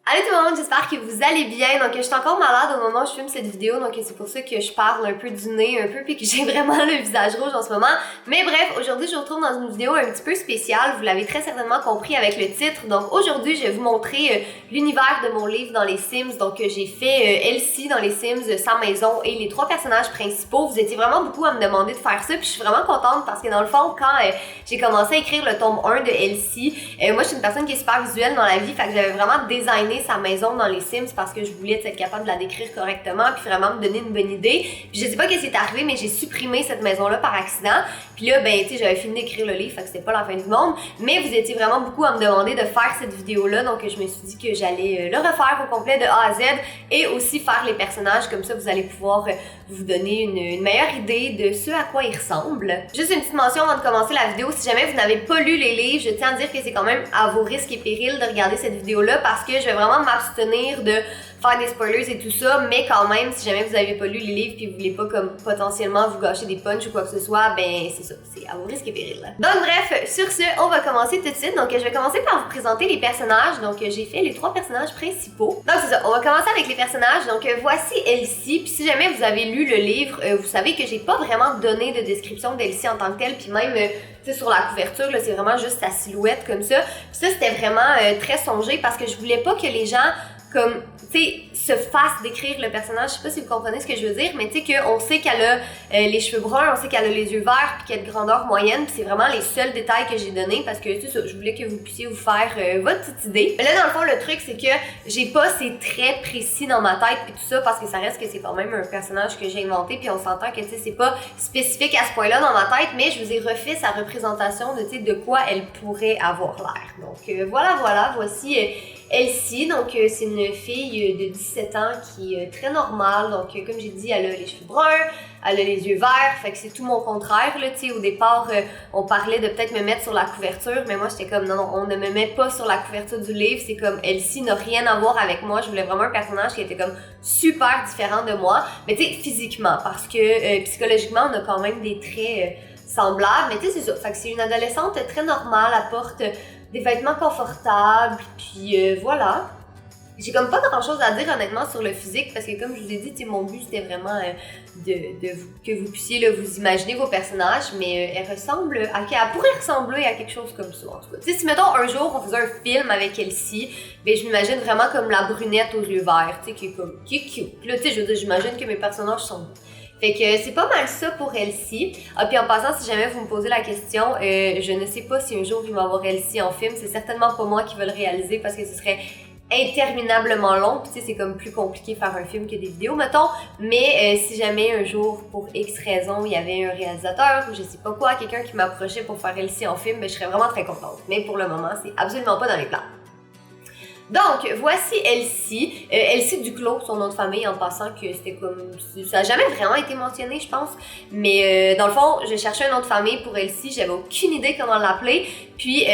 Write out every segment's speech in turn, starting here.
Allô tout le monde, j'espère que vous allez bien. Donc je suis encore malade au moment où je filme cette vidéo, donc c'est pour ça que je parle un peu du nez un peu puis que j'ai vraiment le visage rouge en ce moment. Mais bref, aujourd'hui je vous retrouve dans une vidéo un petit peu spéciale, vous l'avez très certainement compris avec le titre. Donc aujourd'hui je vais vous montrer l'univers de mon livre dans les Sims. Donc j'ai fait Elsie dans les Sims, sa maison et les trois personnages principaux. Vous étiez vraiment beaucoup à me demander de faire ça, puis je suis vraiment contente parce que dans le fond quand j'ai commencé à écrire le tome 1 de Elsie, moi je suis une personne qui est super visuelle dans la vie, fait que j'avais vraiment designé sa maison dans les Sims parce que je voulais être capable de la décrire correctement puis vraiment me donner une bonne idée. Puis je sais pas qu'est-ce qui est arrivé, mais j'ai supprimé cette maison-là par accident. Puis là, ben, tu sais, j'avais fini d'écrire le livre, fait que c'était pas la fin du monde. Mais vous étiez vraiment beaucoup à me demander de faire cette vidéo-là, donc je me suis dit que j'allais le refaire au complet de A à Z et aussi faire les personnages, comme ça vous allez pouvoir vous donner une meilleure idée de ce à quoi ils ressemblent. Juste une petite mention avant de commencer la vidéo, si jamais vous n'avez pas lu les livres, je tiens à dire que c'est quand même à vos risques et périls de regarder cette vidéo-là parce que je vais vraiment m'abstenir de faire des spoilers et tout ça, mais quand même, si jamais vous n'avez pas lu les livres puis vous voulez pas comme potentiellement vous gâcher des punchs ou quoi que ce soit, ben c'est ça, c'est à vos risques et périls. Donc bref, sur ce, on va commencer tout de suite. Donc je vais commencer par vous présenter les personnages. Donc j'ai fait les trois personnages principaux. Donc c'est ça, on va commencer avec les personnages. Donc voici Elsie, puis si jamais vous avez lu le livre, vous savez que j'ai pas vraiment donné de description d'Elsie en tant que telle, puis même tu sais, sur la couverture, là, c'est vraiment juste sa silhouette comme ça. Puis ça, c'était vraiment très songé parce que je voulais pas que les gens comme, tu sais, se fasse décrire le personnage. Je sais pas si vous comprenez ce que je veux dire, mais tu sais qu'on sait qu'elle a les cheveux bruns, on sait qu'elle a les yeux verts, puis qu'elle a de grandeur moyenne, puis c'est vraiment les seuls détails que j'ai donnés parce que, c'est ça, je voulais que vous puissiez vous faire votre petite idée. Mais là, dans le fond, le truc, c'est que j'ai pas ces traits précis dans ma tête, puis tout ça, parce que ça reste que c'est quand même un personnage que j'ai inventé, puis on s'entend que, tu sais, c'est pas spécifique à ce point-là dans ma tête, mais je vous ai refait sa représentation de, tu sais, de quoi elle pourrait avoir l'air. Donc, voilà, voici Elsie, donc c'est une fille de 17 ans qui est très normale, donc comme j'ai dit, elle a les cheveux bruns, elle a les yeux verts, fait que c'est tout mon contraire, là, tu sais, au départ, on parlait de peut-être me mettre sur la couverture, mais moi j'étais comme, non, on ne me met pas sur la couverture du livre, c'est comme, Elsie n'a rien à voir avec moi, je voulais vraiment un personnage qui était comme super différent de moi, mais tu sais, physiquement, parce que psychologiquement, on a quand même des traits semblables, mais tu sais, c'est ça, fait que c'est une adolescente très normale, elle porte des vêtements confortables, puis voilà. J'ai comme pas grand chose à dire honnêtement sur le physique parce que comme je vous ai dit, mon but c'était vraiment que vous puissiez là, vous imaginer vos personnages, mais elle ressemble à, elle pourrait ressembler à quelque chose comme ça en tout cas. Tu sais, si mettons un jour on faisait un film avec Elsie, ben je m'imagine vraiment comme la brunette aux yeux verts, tu sais, qui est cute. Puis là, tu sais, je veux dire, j'imagine que mes personnages sont beaux. Fait que c'est pas mal ça pour Elsie. Ah, puis en passant, si jamais vous me posez la question, je ne sais pas si un jour il va y avoir Elsie en film. C'est certainement pas moi qui vais le réaliser parce que ce serait interminablement long. Puis tu sais, c'est comme plus compliqué de faire un film que des vidéos, mettons. Mais si jamais un jour, pour X raison, il y avait un réalisateur ou je sais pas quoi, quelqu'un qui m'approchait pour faire Elsie en film, ben, je serais vraiment très contente. Mais pour le moment, c'est absolument pas dans les plans. Donc, voici Elsie. Elsie Duclos, son nom de famille, en passant que c'était comme... Ça n'a jamais vraiment été mentionné, je pense. Mais dans le fond, je cherchais un nom de famille pour Elsie. J'avais aucune idée comment l'appeler. Puis,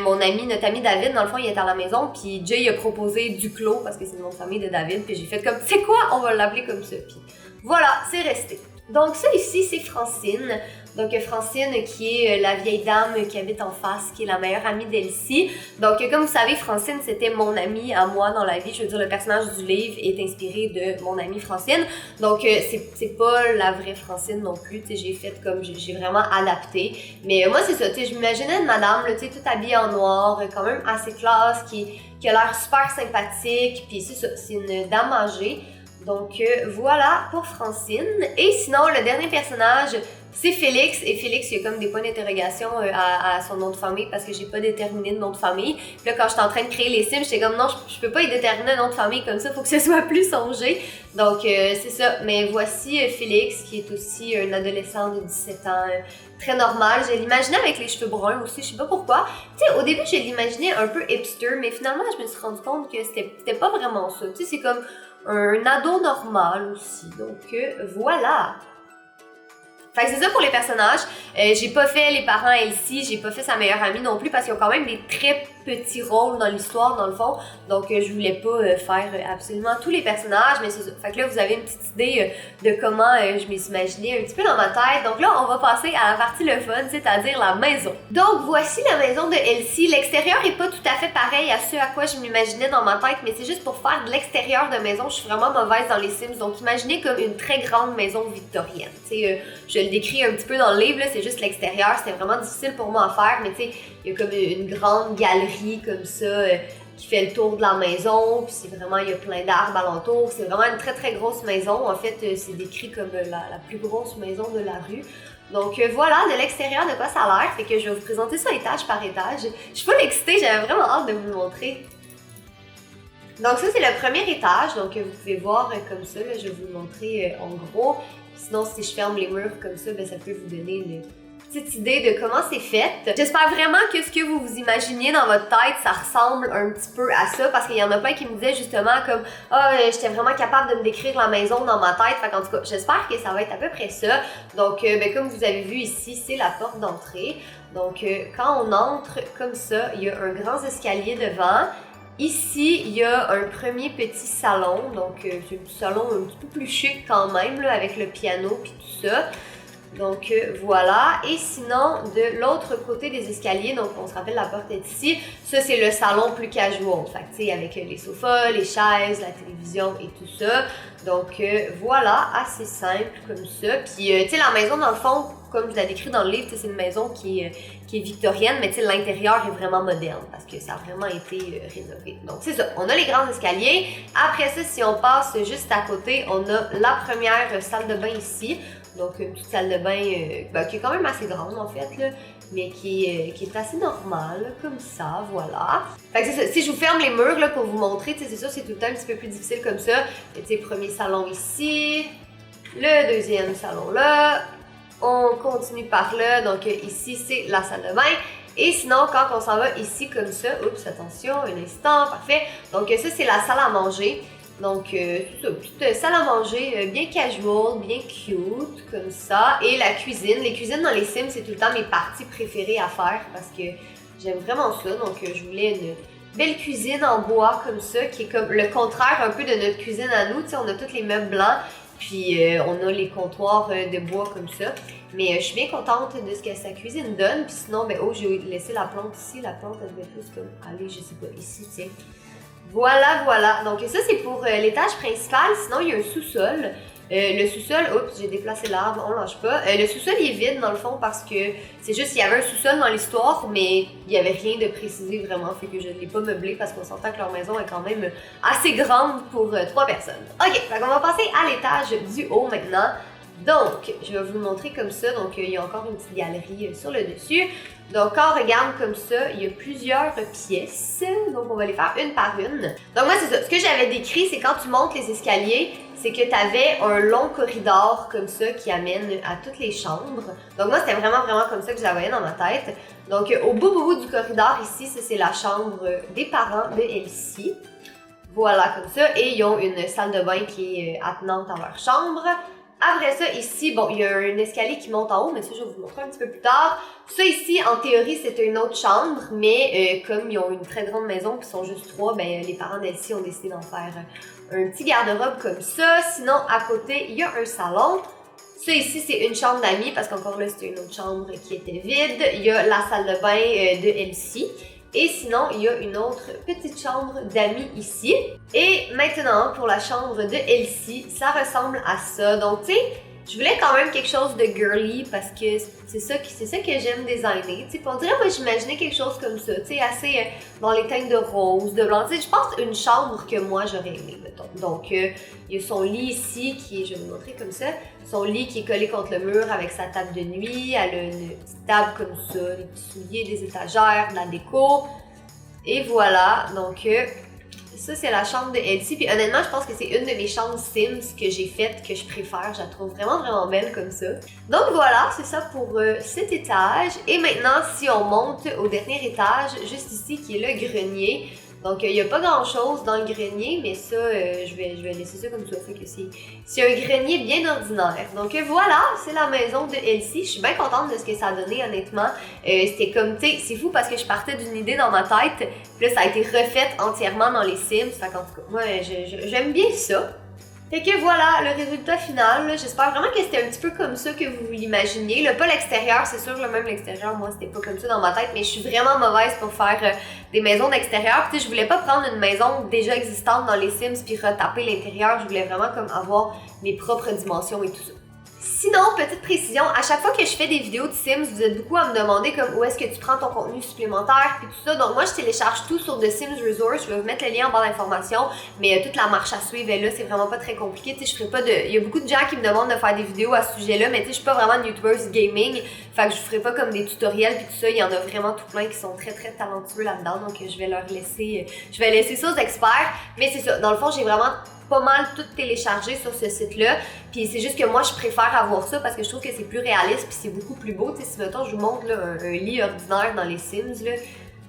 notre ami David, dans le fond, il était à la maison. Puis, Jay a proposé Duclos, parce que c'est le nom de famille de David. Puis, j'ai fait comme, c'est quoi? On va l'appeler comme ça. Puis, voilà, c'est resté. Donc, ça ici, c'est Francine. Donc, Francine, qui est la vieille dame qui habite en face, qui est la meilleure amie d'Elsie. Donc, comme vous savez, Francine, c'était mon amie à moi dans la vie. Je veux dire, le personnage du livre est inspiré de mon amie Francine. Donc, c'est pas la vraie Francine non plus. Tu sais, j'ai fait comme, j'ai vraiment adapté. Mais moi, c'est ça, tu sais, je m'imaginais une madame, tu sais, toute habillée en noir, quand même assez classe, qui a l'air super sympathique. Puis, c'est ça, c'est une dame âgée. Donc, voilà pour Francine. Et sinon, le dernier personnage, c'est Félix, et Félix, il y a comme des points d'interrogation à son nom de famille parce que j'ai pas déterminé de nom de famille. Puis là, quand j'étais en train de créer les Sims, j'étais comme non, je peux pas y déterminer un nom de famille comme ça, faut que ce soit plus songé. Donc, c'est ça. Mais voici Félix, qui est aussi un adolescent de 17 ans, très normal. Je l'imaginais avec les cheveux bruns aussi, je sais pas pourquoi. Tu sais, au début, je l'imaginais un peu hipster, mais finalement, je me suis rendu compte que c'était pas vraiment ça. Tu sais, c'est comme un ado normal aussi. Donc, voilà. Fait que c'est ça pour les personnages. J'ai pas fait les parents Elsie, j'ai pas fait sa meilleure amie non plus parce qu'ils ont quand même des traits petit rôle dans l'histoire, dans le fond. Donc, je voulais pas faire absolument tous les personnages, mais c'est ça. Fait que là, vous avez une petite idée de comment je me suis imaginée un petit peu dans ma tête. Donc là, on va passer à la partie le fun, c'est-à-dire la maison. Donc, voici la maison de Elsie. L'extérieur est pas tout à fait pareil à ce à quoi je m'imaginais dans ma tête, mais c'est juste pour faire de l'extérieur de maison. Je suis vraiment mauvaise dans les Sims, donc imaginez comme une très grande maison victorienne. Je le décris un petit peu dans le livre, c'est juste l'extérieur. C'était vraiment difficile pour moi à faire, mais tu sais, il y a comme une grande galerie comme ça qui fait le tour de la maison, puis c'est vraiment, il y a plein d'arbres alentour. C'est vraiment une très très grosse maison. En fait, c'est décrit comme la plus grosse maison de la rue. Donc voilà, de l'extérieur, de quoi ça a l'air. Fait que je vais vous présenter ça étage par étage. Je suis pas excitée, j'avais vraiment hâte de vous le montrer. Donc ça, c'est le premier étage. Donc vous pouvez voir comme ça, là, je vais vous le montrer en gros. Sinon, si je ferme les murs comme ça, ben, ça peut vous donner une petite idée de comment c'est fait. J'espère vraiment que ce que vous vous imaginez dans votre tête, ça ressemble un petit peu à ça, parce qu'il y en a plein qui me disaient justement comme « Ah, j'étais vraiment capable de me décrire la maison dans ma tête. » Fait qu'en tout cas, j'espère que ça va être à peu près ça. Donc, ben, comme vous avez vu ici, c'est la porte d'entrée. Donc, quand on entre comme ça, il y a un grand escalier devant. Ici, il y a un premier petit salon, donc c'est un petit salon un petit peu plus chic quand même, là, avec le piano puis tout ça. Donc voilà, et sinon de l'autre côté des escaliers, donc on se rappelle la porte est ici, ça c'est le salon plus casual, fait tu sais avec les sofas, les chaises, la télévision et tout ça. Donc voilà, assez simple comme ça. Puis tu sais la maison dans le fond, comme je l'ai décrit dans le livre, c'est une maison qui est victorienne, mais tu sais l'intérieur est vraiment moderne parce que ça a vraiment été rénové. Donc c'est ça, on a les grands escaliers. Après ça, si on passe juste à côté, on a la première salle de bain ici. Donc une petite salle de bain qui est quand même assez grande en fait, là, mais qui est assez normale, comme ça, voilà. Fait que c'est ça, si je vous ferme les murs là, pour vous montrer, c'est sûr c'est tout le temps un petit peu plus difficile comme ça. Tu sais, premier salon ici, le deuxième salon là, on continue par là, donc ici c'est la salle de bain. Et sinon, quand on s'en va ici comme ça, oups, attention, un instant, parfait. Donc ça c'est la salle à manger. Donc, c'est ça, petite salle à manger bien casual, bien cute, comme ça. Et la cuisine. Les cuisines dans les Sims, c'est tout le temps mes parties préférées à faire parce que j'aime vraiment ça. Donc, je voulais une belle cuisine en bois comme ça, qui est comme le contraire un peu de notre cuisine à nous. Tu sais, on a tous les meubles blancs, puis on a les comptoirs de bois comme ça. Mais je suis bien contente de ce que sa cuisine donne. Puis sinon, ben, oh, j'ai laissé la plante ici. La plante, elle devait plus comme aller, je sais pas, ici, tiens. Voilà, voilà. Donc ça, c'est pour l'étage principal. Sinon, il y a un sous-sol. Le sous-sol, oups, j'ai déplacé l'arbre, on lâche pas. Le sous-sol, il est vide dans le fond parce que c'est juste qu'il y avait un sous-sol dans l'histoire, mais il n'y avait rien de précisé vraiment, fait que je ne l'ai pas meublé parce qu'on s'entend que leur maison est quand même assez grande pour 3 personnes. Ok, fait qu'on va passer à l'étage du haut maintenant. Donc, je vais vous le montrer comme ça. Donc, il y a encore une petite galerie sur le dessus. Donc, quand on regarde comme ça, il y a plusieurs pièces. Donc, on va les faire une par une. Donc, moi, c'est ça. Ce que j'avais décrit, c'est quand tu montes les escaliers, c'est que tu avais un long corridor comme ça qui amène à toutes les chambres. Donc, moi, c'était vraiment comme ça que je la voyais dans ma tête. Donc, au bout du corridor ici, ça, c'est la chambre des parents de Elsie. Voilà, comme ça. Et ils ont une salle de bain qui est attenante à leur chambre. Après ça, ici, bon, il y a un escalier qui monte en haut, mais ça, je vais vous montrer un petit peu plus tard. Ça ici, en théorie, c'est une autre chambre, mais comme ils ont une très grande maison, puis ils sont juste 3, ben les parents d'Elsie ont décidé d'en faire un petit garde-robe comme ça. Sinon, à côté, il y a un salon. Ça ici, c'est une chambre d'amis, parce qu'encore là, c'était une autre chambre qui était vide. Il y a la salle de bain de Elsie. Et sinon, il y a une autre petite chambre d'amis ici. Et maintenant, pour la chambre de Elsie, ça ressemble à ça. Donc, tu sais, je voulais quand même quelque chose de girly parce que c'est ça que j'aime designer. Tu sais, on dirait, moi, j'imaginais quelque chose comme ça, tu sais, assez dans les teintes de rose, de blanc. Tu sais, je pense une chambre que moi, j'aurais aimé, mettons. Donc, il y a son lit ici qui est, je vais vous montrer comme ça, son lit qui est collé contre le mur avec sa table de nuit. Elle a une petite table comme ça, des petits souliers, des étagères, de la déco. Et voilà, donc ça c'est la chambre de Elsie. Puis honnêtement, je pense que c'est une de mes chambres Sims que j'ai faites, que je préfère. Je la trouve vraiment belle comme ça. Donc voilà, c'est ça pour cet étage. Et maintenant, si on monte au dernier étage, juste ici, qui est le grenier. Donc, il n'y a pas grand-chose dans le grenier, mais ça, je vais laisser ça comme ça. Fait que c'est un grenier bien ordinaire. Donc, voilà, c'est la maison de Elsie. Je suis bien contente de ce que ça a donné, honnêtement. C'était comme, tu sais, c'est fou parce que je partais d'une idée dans ma tête, puis là, ça a été refait entièrement dans les Sims. Fait qu'en tout cas, moi, j'aime bien ça. Fait que voilà, le résultat final, j'espère vraiment que c'était un petit peu comme ça que vous l'imaginiez. Pas l'extérieur, c'est sûr, même l'extérieur, moi, c'était pas comme ça dans ma tête, mais je suis vraiment mauvaise pour faire des maisons d'extérieur. Puis je voulais pas prendre une maison déjà existante dans les Sims puis retaper l'intérieur, je voulais vraiment comme avoir mes propres dimensions et tout ça. Sinon, petite précision, à chaque fois que je fais des vidéos de Sims, vous êtes beaucoup à me demander comme où est-ce que tu prends ton contenu supplémentaire puis tout ça. Donc moi, je télécharge tout sur The Sims Resource. Je vais vous mettre le lien en barre d'informations, mais toute la marche à suivre est là, c'est vraiment pas très compliqué. Tu sais, je ferai pas de... Il y a beaucoup de gens qui me demandent de faire des vidéos à ce sujet-là, mais tu sais, je suis pas vraiment une YouTuber gaming, fait que je ferai pas comme des tutoriels puis tout ça. Il y en a vraiment tout plein qui sont très très talentueux là-dedans, donc je vais leur laisser... Je vais laisser ça aux experts, mais c'est ça. Dans le fond, j'ai vraiment pas mal tout téléchargé sur ce site-là. Puis c'est juste que moi, je préfère avoir ça parce que je trouve que c'est plus réaliste puis c'est beaucoup plus beau. Tu sais, si mettons, je vous montre là, un lit ordinaire dans les Sims, là,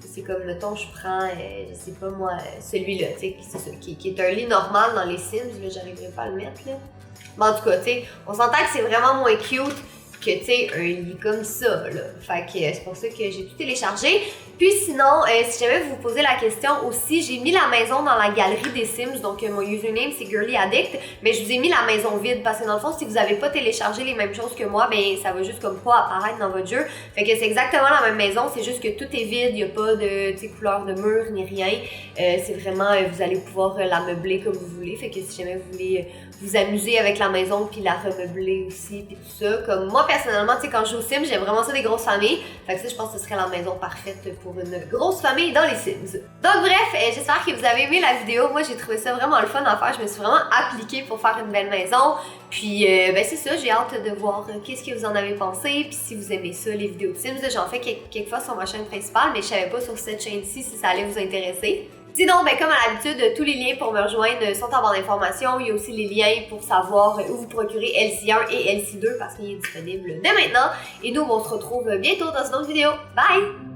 c'est comme, mettons, je prends, je sais pas moi, celui-là, tu sais, c'est ça, qui est un lit normal dans les Sims, là, j'arriverai pas à le mettre, là. Mais en tout cas, tu sais, on s'entend que c'est vraiment moins cute que, tu sais, un lit comme ça, là. Fait que c'est pour ça que j'ai tout téléchargé. Puis sinon, si jamais vous vous posez la question aussi, j'ai mis la maison dans la galerie des Sims, donc mon username c'est GirlyAddict, mais je vous ai mis la maison vide parce que dans le fond, si vous n'avez pas téléchargé les mêmes choses que moi, ben ça va juste comme pas apparaître dans votre jeu. Fait que c'est exactement la même maison, c'est juste que tout est vide, il n'y a pas de couleur de mur ni rien. C'est vraiment, vous allez pouvoir la meubler comme vous voulez. Fait que si jamais vous voulez vous amuser avec la maison puis la remeubler aussi puis tout ça, comme moi personnellement, tu sais, quand je joue aux Sims, j'aime vraiment ça des grosses familles. Fait que ça, je pense que ce serait la maison parfaite pour une grosse famille dans les Sims. Donc bref, j'espère que vous avez aimé la vidéo. Moi, j'ai trouvé ça vraiment le fun à faire. Je me suis vraiment appliquée pour faire une belle maison. Puis, ben c'est ça, j'ai hâte de voir qu'est-ce que vous en avez pensé. Puis si vous aimez ça, les vidéos de Sims, j'en fais quelques fois sur ma chaîne principale, mais je savais pas sur cette chaîne-ci si ça allait vous intéresser. Sinon, ben, comme à l'habitude, tous les liens pour me rejoindre sont en barre d'informations. Il y a aussi les liens pour savoir où vous procurer Elsie1 et Elsie2 parce qu'il est disponible dès maintenant. Et nous, on se retrouve bientôt dans une autre vidéo. Bye!